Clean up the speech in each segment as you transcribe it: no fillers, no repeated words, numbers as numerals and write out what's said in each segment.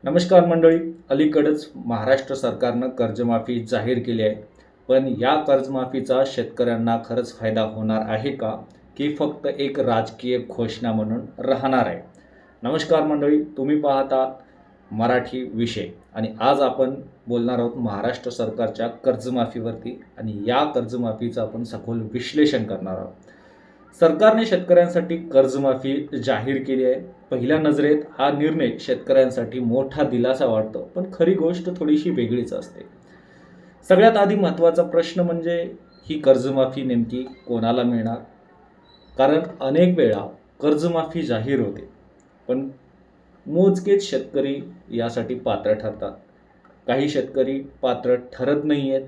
नमस्कार मंडळी. अलीकडेच महाराष्ट्र सरकारनं कर्जमाफी जाहीर केली आहे. पण या कर्जमाफीचा शेतकऱ्यांना खरंच फायदा होणार आहे का, की फक्त एक राजकीय घोषणा म्हणून राहणार आहे? नमस्कार मंडळी, तुम्ही पाहता मराठी विषय आणि आज आपण बोलणार आहोत महाराष्ट्र सरकारच्या कर्जमाफीवरती आणि या कर्जमाफीचं आपण सखोल विश्लेषण करणार आहोत. सरकारने शेतकऱ्यांसाठी कर्जमाफी जाहीर केली आहे. पहिल्या नजरेत हा निर्णय शेतकऱ्यांसाठी मोठा दिलासा वाटतो, पण खरी गोष्ट थोडीशी वेगळीच असते. सगळ्यात आधी महत्त्वाचा प्रश्न म्हणजे ही कर्जमाफी नेमकी कोणाला मिळणार? कारण अनेक वेळा कर्जमाफी जाहीर होते, पण मोजकेच शेतकरी यासाठी पात्र ठरतात. काही शेतकरी पात्र ठरत नाही आहेत.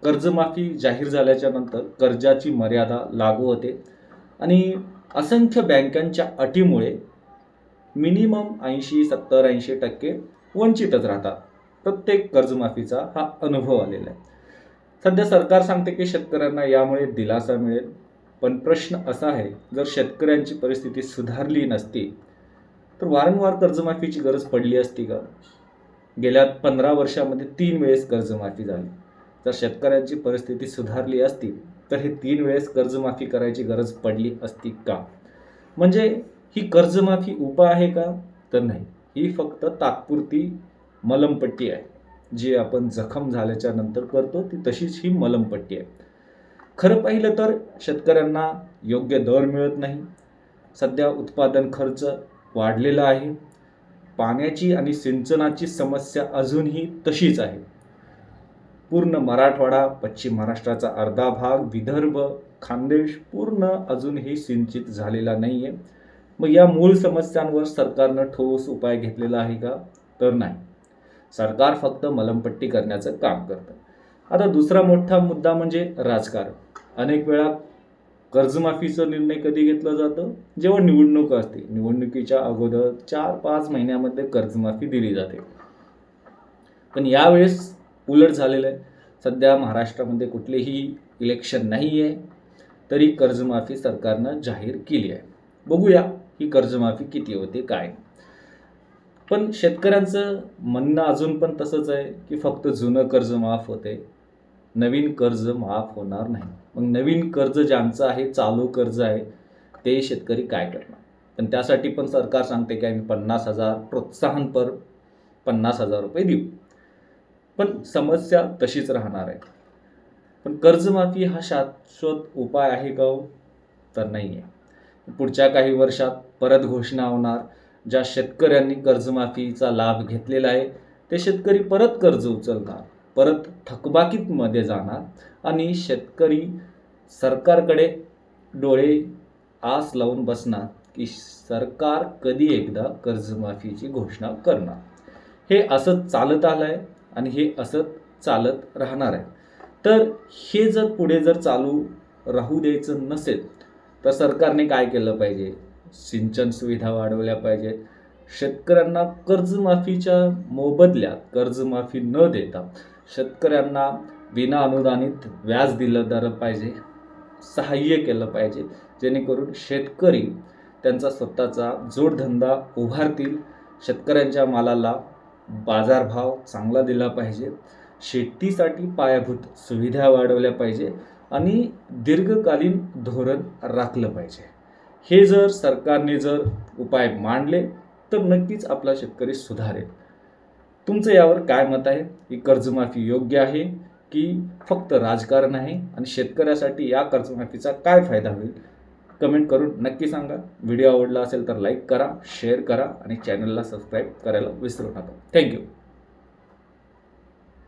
कर्जमाफी जाहीर झाल्याच्या नंतर कर्जाची मर्यादा लागू होते आणि असंख्य बँकांच्या अटीमुळे मिनिमम 80-70-80% वंचितच राहतात. प्रत्येक कर्जमाफीचा हा अनुभव आलेला आहे. सध्या सरकार सांगते की शेतकऱ्यांना यामुळे दिलासा मिळेल, पण प्रश्न असा आहे, जर शेतकऱ्यांची परिस्थिती सुधारली नसती तर वारंवार कर्जमाफीची गरज पडली असती का? गेल्या 15 वर्षामध्ये 3 वेळेस कर्जमाफी झाली. जर शेतकऱ्यांची परिस्थिती सुधारली असती तर हे 3 वेळेस कर्जमाफी करायची गरज पडली असती का? म्हणजे ही कर्जमाफी उपाय आहे का? तर नाही. ही फक्त तात्पुरती मलमपट्टी आहे. जी आपण जखम झाल्याच्या नंतर करतो ती तशीच ही मलमपट्टी आहे. खरं पाहिलं तर शेतकऱ्यांना योग्य दर मिळत नाही. सध्या उत्पादन खर्च वाढलेला आहे. पाण्याची आणि सिंचनाची समस्या अजूनही तशीच आहे. पूर्ण मराठवाडा, पश्चिम महाराष्ट्राचा अर्धा भाग, विदर्भ, खानदेश पूर्ण अजूनही सिंचित झालेला नाही आहे. मग या मूळ समस्यांवर सरकारनं ठोस उपाय घेतलेला आहे का? तर नाही. सरकार फक्त मलमपट्टी करण्याचं काम करतं. आता दुसरा मोठा मुद्दा म्हणजे राजकारण. अनेक वेळा कर्जमाफीचा निर्णय कधी घेतला जातो? जेव्हा निवडणूक असते. निवडणुकीच्या अगोदर 4-5 महिन्यामध्ये कर्जमाफी दिली जाते. पण यावेळेस उलट झालेलं आहे. सध्या महाराष्ट्रामध्ये कुठलेही इलेक्शन नाही आहे, तरी कर्जमाफी सरकारनं जाहीर केली आहे. बघूया ही कर्जमाफी किती होते, काय? पण शेतकऱ्यांचं म्हणणं अजून पण तसंच आहे की फक्त जुनं कर्ज माफ होते, नवीन कर्ज माफ होणार नाही. मग नवीन कर्ज ज्यांचं आहे, चालू कर्ज आहे, ते शेतकरी काय करणार? पण त्यासाठी पण सरकार सांगते की आम्ही 50,000 प्रोत्साहनपर 50,000 रुपये देऊ. पण समस्या तशीच राहणार आहे. पण कर्जमाफी हा शाश्वत उपाय आहे का हो? तर नाही आहे. पुढच्या काही वर्षात परत घोषणा होणार. ज्या शेतकऱ्यांनी कर्जमाफीचा लाभ घेतलेला आहे ते शेतकरी परत कर्ज उचलणार, परत थकबाकीमध्ये जाणार आणि शेतकरी सरकारकडे डोळे आस लावून बसणार की सरकार कधी एकदा कर्जमाफीची घोषणा करणार. हे असंच चालत आलं आहे आणि हे असंच चालत राहणार आहे. तर हे जर पुढे चालू राहू द्यायचं नसेल तर सरकारने काय केलं पाहिजे? सिंचन सुविधा वाढवल्या पाहिजेत. शेतकऱ्यांना कर्जमाफीच्या मोबदल्यात कर्जमाफी न देता शेतकऱ्यांना विना अनुदानित व्याज दिलं पाहिजे, सहाय्य केलं पाहिजे, जेणेकरून शेतकरी त्यांचा स्वतःचा जोडधंदा उभारतील. शेतकऱ्यांच्या मालाला बाजारभाव चांगला दिला पाहिजे. शेतीसाठी पायाभूत सुविधा वाढवल्या पाहिजे आणि दीर्घकालीन धोरण राखलं पाहिजे. हे जर सरकारने उपाय मांडले तर नक्कीच आपला शेतकरी सुधारेल. तुमचं यावर काय मत आहे? ही कर्जमाफी योग्य आहे की फक्त राजकारण आहे आणि शेतकऱ्यासाठी या कर्जमाफीचा काय फायदा होईल? कमेंट करून नक्की सांगा. व्हिडिओ आवडला असेल तर लाईक करा, शेअर करा आणि चॅनलला सबस्क्राईब करायला विसरू नका. थँक्यू.